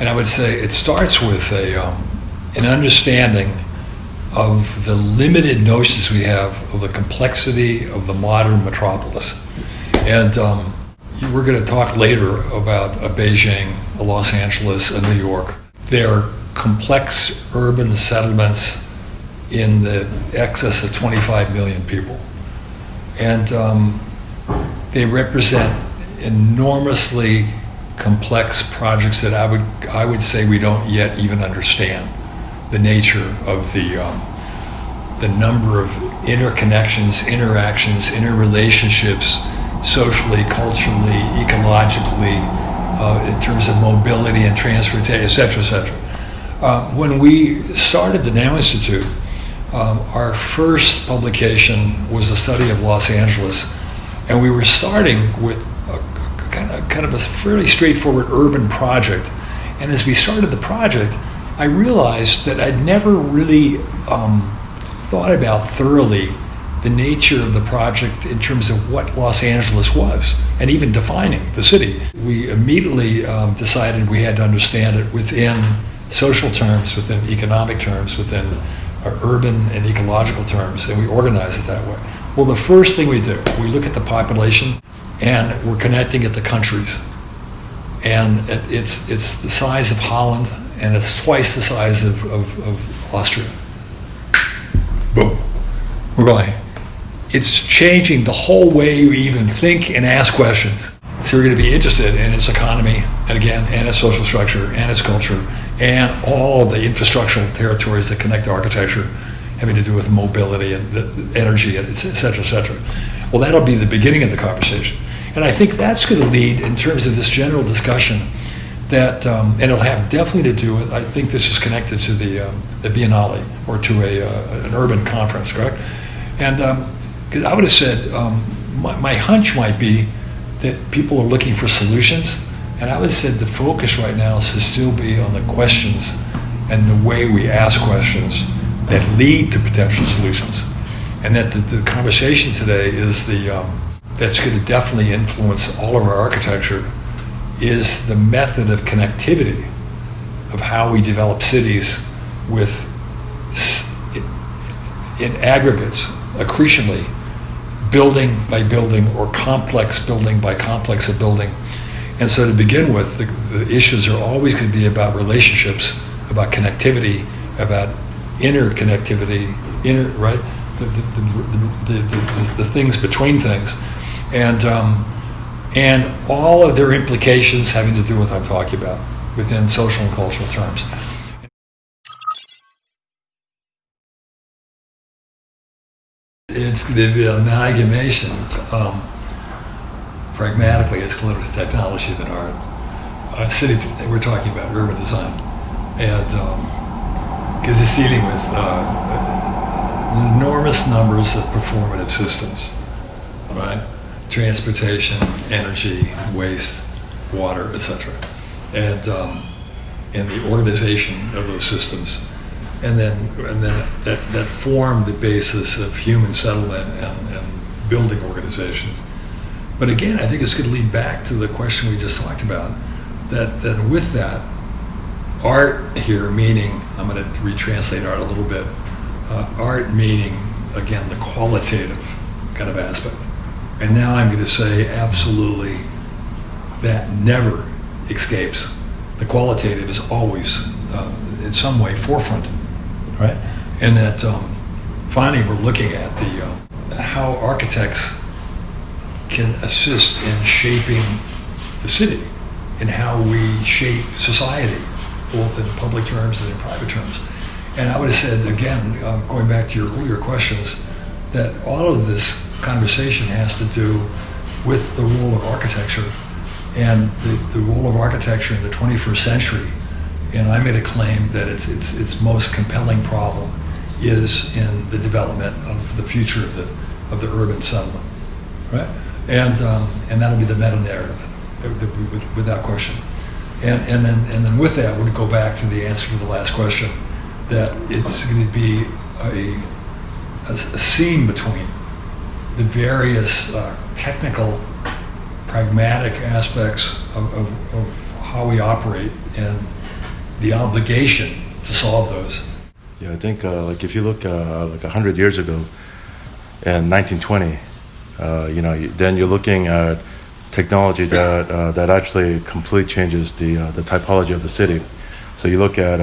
And I would say it starts with an understanding of the limited notions we have of the complexity of the modern metropolis. And we're going to talk later about Beijing, Los Angeles, and New York. They're complex urban settlements in the excess of 25 million people. And they represent enormously complex projects that I would say we don't yet even understand the nature of the number of interconnections, interactions, interrelationships, socially, culturally, ecologically, in terms of mobility and transportation, et cetera, et cetera. When we started the Now Institute, our first publication was a study of Los Angeles, and we were starting with kind of a fairly straightforward urban project. And as we started the project, I realized that I'd never really thought about thoroughly the nature of the project in terms of what Los Angeles was, and even defining the city. We immediately decided we had to understand it within social terms, within economic terms, within urban and ecological terms, and we organized it that way. Well, the first thing we do, we look at the population, and we're connecting it to countries. And it's the size of Holland, and it's twice the size of Austria. Boom. We're going. It's changing the whole way you even think and ask questions. So we're going to be interested in its economy, and again, and its social structure, and its culture, and all of the infrastructural territories that connect architecture, having to do with mobility and energy, et cetera, et cetera. Well, that'll be the beginning of the conversation. And I think that's going to lead, in terms of this general discussion, that, and it'll have definitely to do with, I think this is connected to the Biennale, or to an urban conference, correct? And because I would have said, my hunch might be that people are looking for solutions, and I would have said the focus right now is to still be on the questions and the way we ask questions that lead to potential solutions. And that the conversation today is that's going to definitely influence all of our architecture, is the method of connectivity of how we develop cities with, in aggregates, accretionally, building by building, or complex building by complex of building. And so to begin with, the issues are always going to be about relationships, about connectivity, about interconnectivity, right? The things between things, and all of their implications having to do with what I'm talking about within social and cultural terms. It's going to be an amalgamation. Pragmatically, it's closer to technology than art. City, we're talking about urban design, and because it's dealing with enormous numbers of performative systems, right? Transportation, energy, waste, water, etc., and the organization of those systems, and then that form the basis of human settlement and building organization. But again, I think it's going to lead back to the question we just talked about, that with that, art here meaning, I'm going to retranslate art a little bit, art meaning, again, the qualitative kind of aspect. And now I'm going to say absolutely that never escapes. The qualitative is always, in some way, forefront, right? And that finally we're looking at how architects can assist in shaping the city and how we shape society, both in public terms and in private terms. And I would have said, again, going back to your earlier questions, that all of this conversation has to do with the role of architecture and the role of architecture in the 21st century. And I made a claim that its most compelling problem is in the development of the future of the urban settlement, right? And that'll be the meta narrative, without question. And then with that, we'll go back to the answer to the last question, that it's going to be a scene between the various technical, pragmatic aspects of how we operate, and the obligation to solve those. Yeah, I think like if you look like 100 years ago, in 1920, then you're looking at technology that actually completely changes the typology of the city. So you look at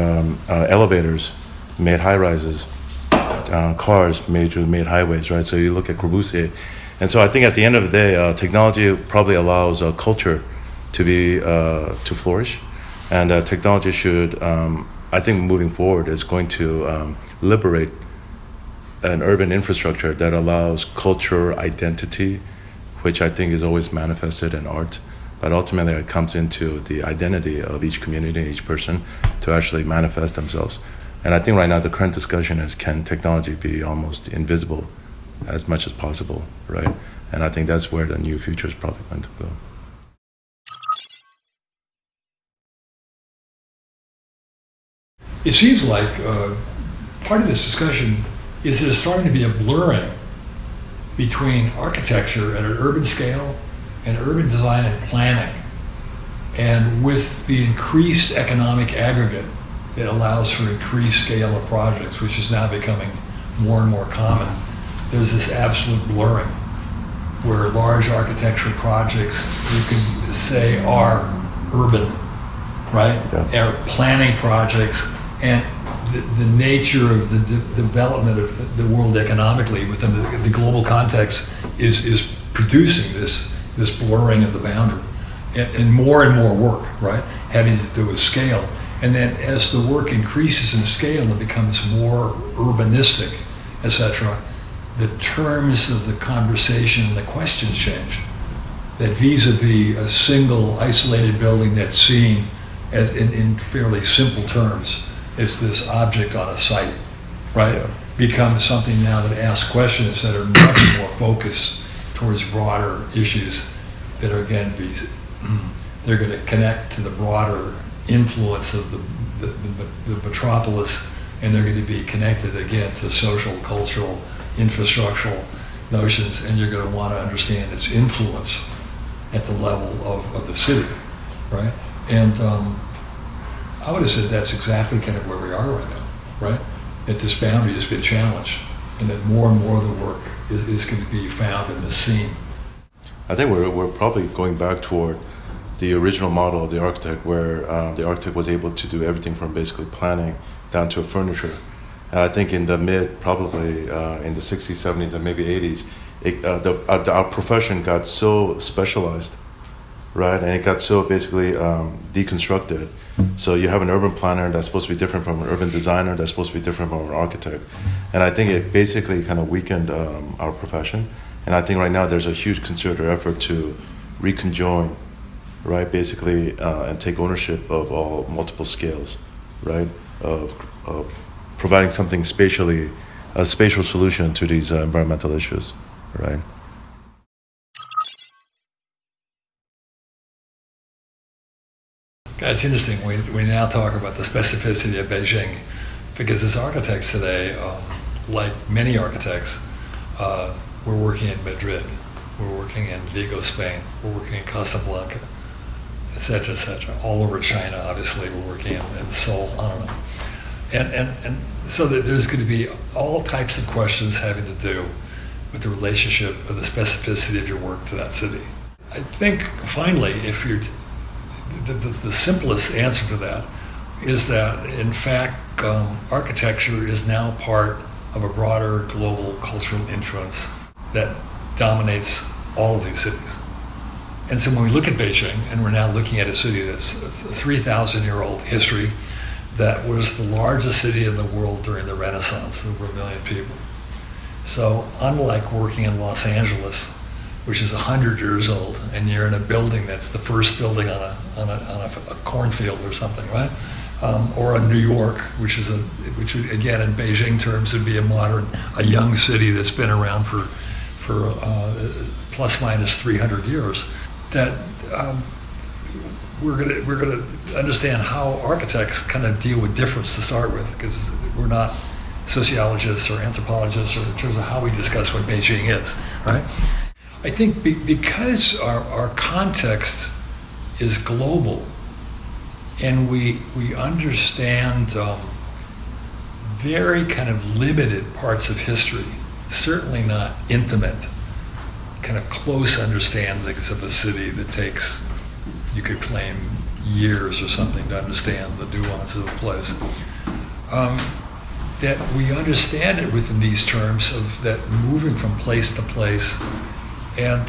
elevators made high rises, cars made highways, right? So you look at Corbusier, and so I think at the end of the day, technology probably allows culture to flourish, and technology should, I think, moving forward, is going to liberate an urban infrastructure that allows culture, identity, which I think is always manifested in art. But ultimately, it comes into the identity of each community, each person, to actually manifest themselves. And I think right now the current discussion is, can technology be almost invisible as much as possible, right? And I think that's where the new future is probably going to go. It seems like part of this discussion is there's starting to be a blurring between architecture at an urban scale and urban design and planning. And with the increased economic aggregate that allows for increased scale of projects, which is now becoming more and more common, there's this absolute blurring where large architectural projects, you can say, are urban, right? Yeah. Are planning projects, and the nature of the development of the world economically within the global context is producing this blurring of the boundary, and more work, right, having to do with scale. And then as the work increases in scale and becomes more urbanistic, etc., the terms of the conversation and the questions change. That vis-a-vis a single isolated building that's seen as in fairly simple terms as this object on a site, right, yeah, becomes something now that asks questions that are much more focused towards broader issues that are, again, they're going to connect to the broader influence of the metropolis, and they're going to be connected again to social, cultural, infrastructural notions, and you're going to want to understand its influence at the level of the city, right? And I would have said that's exactly kind of where we are right now, right? That this boundary has been challenged, and that more and more of the work is going to be found in this scene. I think we're probably going back toward the original model of the architect, where the architect was able to do everything from basically planning down to furniture. And I think in the probably in the 60s, 70s, and maybe 80s, our profession got so specialized, right? And it got so basically deconstructed. So you have an urban planner that's supposed to be different from an urban designer that's supposed to be different from an architect. And I think it basically kind of weakened our profession. And I think right now there's a huge concerted effort to reconjoin, right, basically, and take ownership of all multiple scales, right, of providing something spatially, a spatial solution to these environmental issues, right? It's interesting, we now talk about the specificity of Beijing, because as architects today, like many architects, we're working in Madrid, we're working in Vigo, Spain, we're working in Casablanca, et cetera, all over China, obviously, we're working in Seoul, I don't know. And so that there's going to be all types of questions having to do with the relationship of the specificity of your work to that city. I think, finally, if you're the simplest answer to that is that, in fact, architecture is now part of a broader global cultural influence that dominates all of these cities. And so when we look at Beijing, and we're now looking at a city that's a 3,000-year-old history, that was the largest city in the world during the Renaissance, over 1 million people. So unlike working in Los Angeles, which is 100 years old, and you're in a building that's the first building on a cornfield or something, right? Or a New York, which again in Beijing terms would be a young city that's been around for plus minus 300 years. That we're gonna understand how architects kind of deal with difference to start with, because we're not sociologists or anthropologists, or in terms of how we discuss what Beijing is, right? I think because our context is global, and we understand very kind of limited parts of history, certainly not intimate, kind of close understandings of a city that takes, you could claim, years or something to understand the nuances of a place. That we understand it within these terms of that moving from place to place, and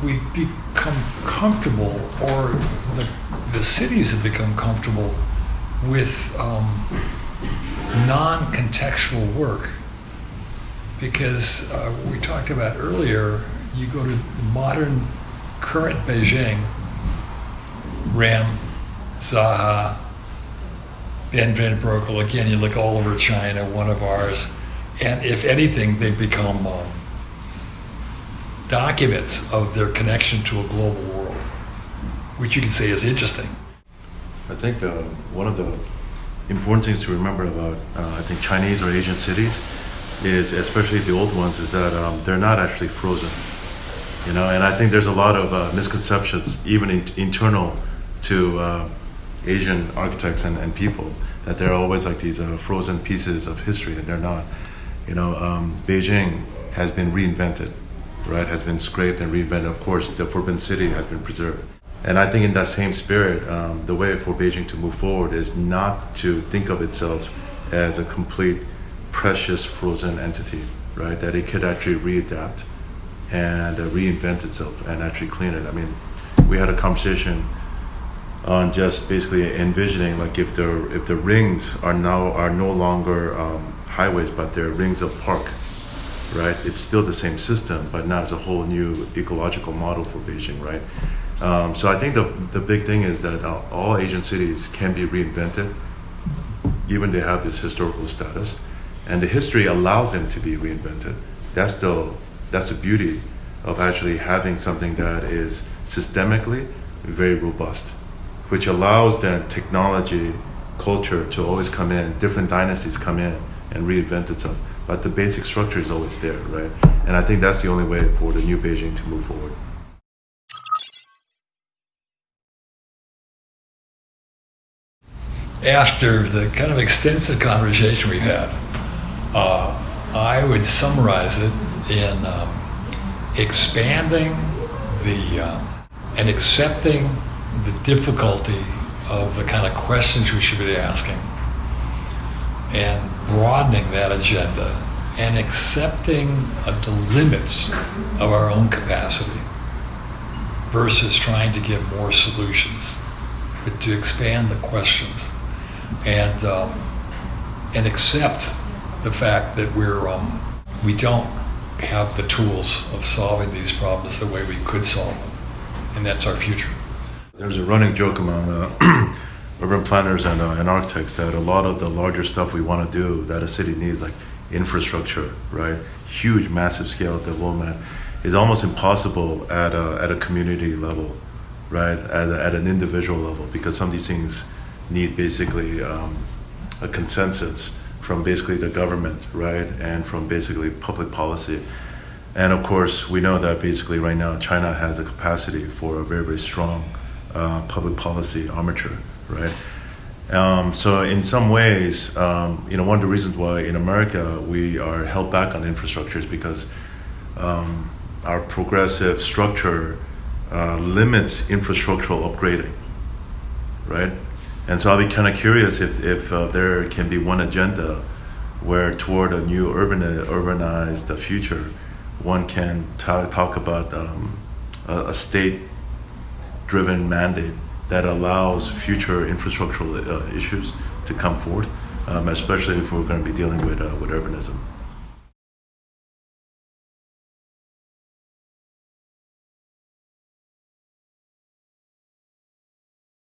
we've become comfortable, or the cities have become comfortable with non-contextual work, because we talked about earlier, you go to the modern, current Beijing, Rem, Zaha, Ben Van Broekel, again, you look all over China, one of ours, and if anything, they've become documents of their connection to a global world, which you could say is interesting. I think one of the important things to remember about, I think, Chinese or Asian cities is, especially the old ones, is that they're not actually frozen. And I think there's a lot of misconceptions, even internal to Asian architects and people, that they're always like these frozen pieces of history, and they're not. Beijing has been reinvented, right? Has been scraped and reinvented. Of course, the Forbidden City has been preserved. And I think in that same spirit, the way for Beijing to move forward is not to think of itself as a complete, precious, frozen entity, right? That it could actually readapt and reinvent itself and actually clean it. I mean, we had a conversation on just basically envisioning, like, if the rings are no longer highways, but they're rings of park, right? It's still the same system, but now it's a whole new ecological model for Beijing, right? So I think the big thing is that all Asian cities can be reinvented, even they have this historical status, and the history allows them to be reinvented. That's the beauty of actually having something that is systemically very robust, which allows then technology, culture to always come in, different dynasties come in and reinvent itself. But the basic structure is always there, right? And I think that's the only way for the new Beijing to move forward. After the kind of extensive conversation we've had, I would summarize it in expanding and accepting the difficulty of the kind of questions we should be asking, and broadening that agenda, and accepting the limits of our own capacity versus trying to get more solutions, but to expand the questions and accept the fact that we don't have the tools of solving these problems the way we could solve them, and that's our future. There's a running joke among urban planners and architects that a lot of the larger stuff we want to do that a city needs, like infrastructure, right? Huge, massive scale development, is almost impossible at a community level, right? At an individual level, because some of these things need basically a consensus from basically the government, right? And from basically public policy. And of course, we know that basically right now China has a capacity for a very, very strong public policy armature, right? So in some ways, one of the reasons why in America we are held back on infrastructure is because our progressive structure limits infrastructural upgrading, right? And so I'll be kind of curious if there can be one agenda where toward a new urbanized future, one can talk about a state-driven mandate that allows future infrastructural issues to come forth, especially if we're going to be dealing with urbanism.